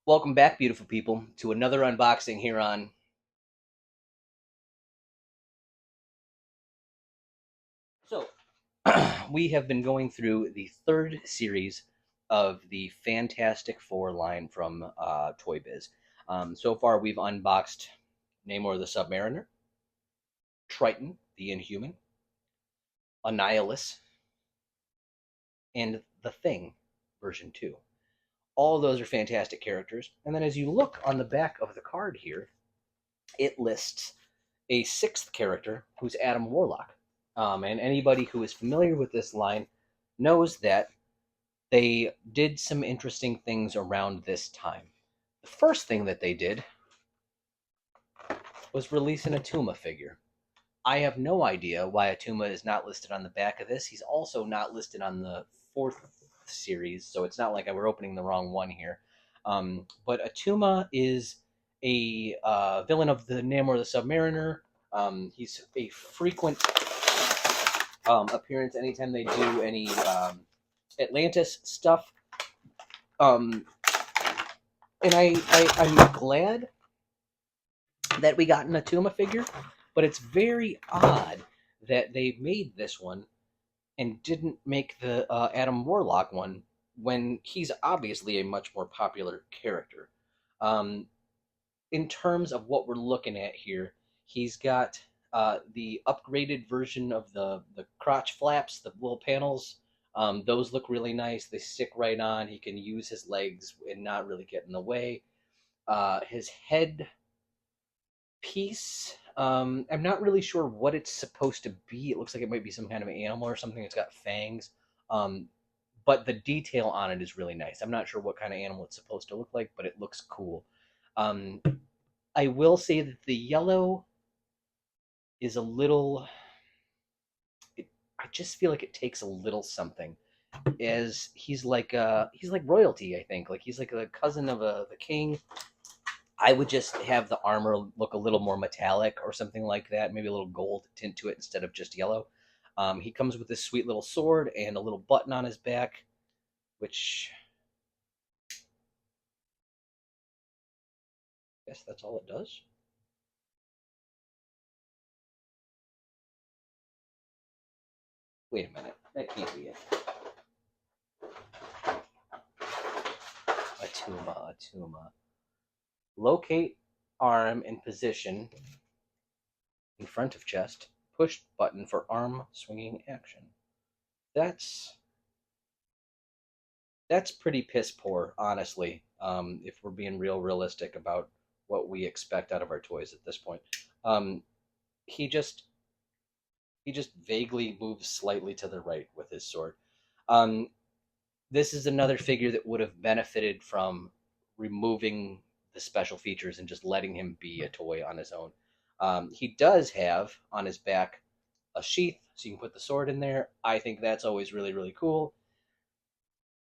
Welcome back, beautiful people, to another unboxing here on. So, we have been going through the third series of the Fantastic Four line from Toy Biz. So far, we've unboxed Namor the Submariner, Triton the Inhuman, Annihilus, and The Thing version 2. All of those are fantastic characters. And then as you look on the back of the card here, it lists a sixth character who's Adam Warlock. And anybody who is familiar with this line knows that they did some interesting things around this time. The first thing that they did was release an Attuma figure. I have no idea why Attuma is not listed on the back of this. He's also not listed on the fourth series, so it's not like we're opening the wrong one here. But Attuma is a villain of the Namor the Submariner. He's a frequent appearance anytime they do any Atlantis stuff. And I'm glad that we got an Attuma figure, but it's very odd that they made this one and didn't make the Adam Warlock one when he's obviously a much more popular character. In terms of what we're looking at here, he's got the upgraded version of the crotch flaps, the little panels. Those look really nice. They stick right on. He can use his legs and not really get in the way. His head piece, I'm not really sure what it's supposed to be. It looks like it might be some kind of animal or something. It's got fangs. But the detail on it is really nice. I'm not sure what kind of animal it's supposed to look like, but it looks cool. I will say that the yellow is a little. I just feel like it takes a little something, as he's like royalty. I think like he's like a cousin of the king. I would just have the armor look a little more metallic or something like that. Maybe a little gold tint to it instead of just yellow. He comes with this sweet little sword and a little button on his back, which I guess that's all it does. Wait a minute. That can't be it. Attuma. Locate arm in position in front of chest. Push button for arm swinging action. That's pretty piss poor, honestly. If we're being realistic about what we expect out of our toys at this point, he just vaguely moves slightly to the right with his sword. This is another figure that would have benefited from removing the special features and just letting him be a toy on his own. He does have on his back a sheath, so you can put the sword in there. I think that's always really, really cool.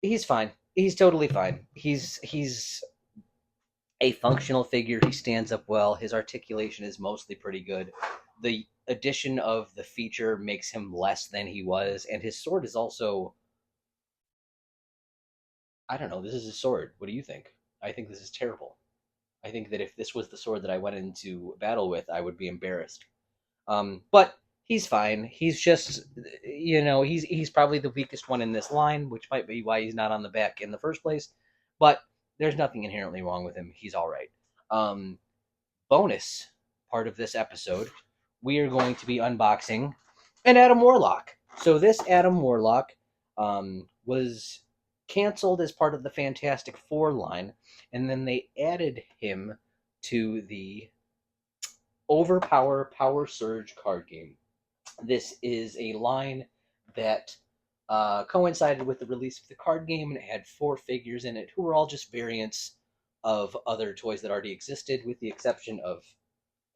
He's fine. He's totally fine. He's a functional figure. He stands up well. His articulation is mostly pretty good. The addition of the feature makes him less than he was, and his sword is also. I don't know. This is his sword. What do you think? I think this is terrible. I think that if this was the sword that I went into battle with, I would be embarrassed. But he's fine. He's just, he's probably the weakest one in this line, which might be why he's not on the back in the first place. But there's nothing inherently wrong with him. He's all right. Bonus part of this episode, we are going to be unboxing an Adam Warlock. So this Adam Warlock was canceled as part of the Fantastic Four line, and then they added him to the Overpower Power Surge card game. This is a line that coincided with the release of the card game, and it had 4 figures in it who were all just variants of other toys that already existed, with the exception of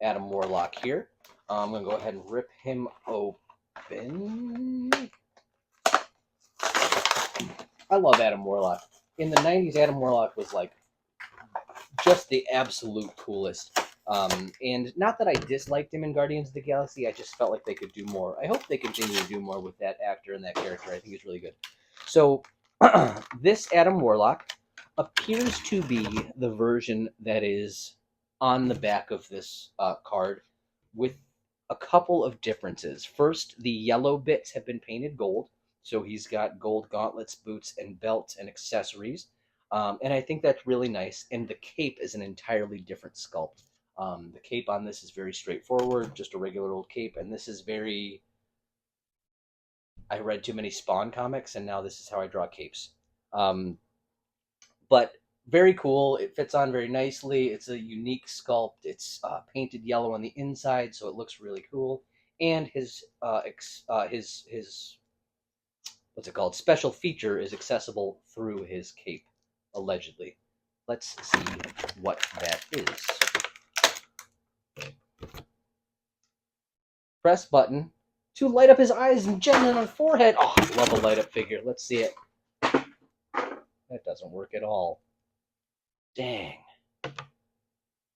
Adam Warlock here. I'm going to go ahead and rip him open. I love Adam Warlock. In the 90s, Adam Warlock was like just the absolute coolest. And not that I disliked him in Guardians of the Galaxy, I just felt like they could do more. I hope they continue to do more with that actor and that character. I think he's really good. So, this Adam Warlock appears to be the version that is on the back of this card, with a couple of differences. First, the yellow bits have been painted gold, so he's got gold gauntlets, boots, and belts and accessories. And I think that's really nice. And the cape is an entirely different sculpt. The cape on this is very straightforward, just a regular old cape, and this is very. I read too many Spawn comics, and now this is how I draw capes. Um, but very cool. It fits on very nicely. It's a unique sculpt. It's painted yellow on the inside, so it looks really cool. And his what's it called? Special feature is accessible through his cape, allegedly. Let's see what that is. Press button to light up his eyes and gem on forehead. Oh, I love a light up figure. Let's see it. That doesn't work at all. Dang.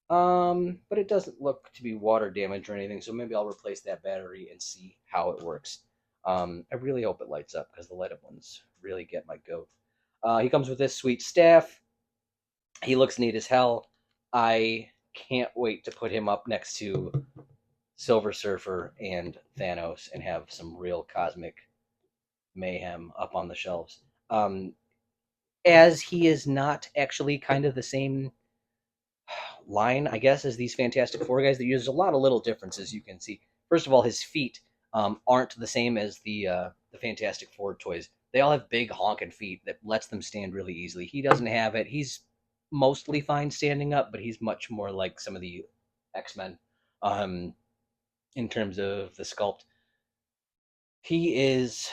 But it doesn't look to be water damage or anything, so maybe I'll replace that battery and see how it works. I really hope it lights up because the light up ones really get my goat. He comes with this sweet staff. He looks neat as hell. I can't wait to put him up next to Silver Surfer and Thanos and have some real cosmic mayhem up on the shelves. As he is not actually kind of the same line, I guess, as these Fantastic Four guys. There's a lot of little differences you can see. First of all, his feet aren't the same as the Fantastic Four toys. They all have big honking feet that lets them stand really easily. He doesn't have it. He's mostly fine standing up, but he's much more like some of the X-Men in terms of the sculpt. He is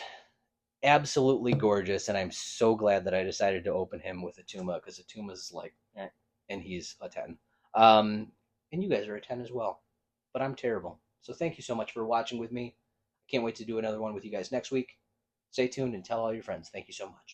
absolutely gorgeous, and I'm so glad that I decided to open him with Attuma because Atuma's like, and he's a 10. And you guys are a 10 as well, but I'm terrible. So thank you so much for watching with me. I can't wait to do another one with you guys next week. Stay tuned and tell all your friends. Thank you so much.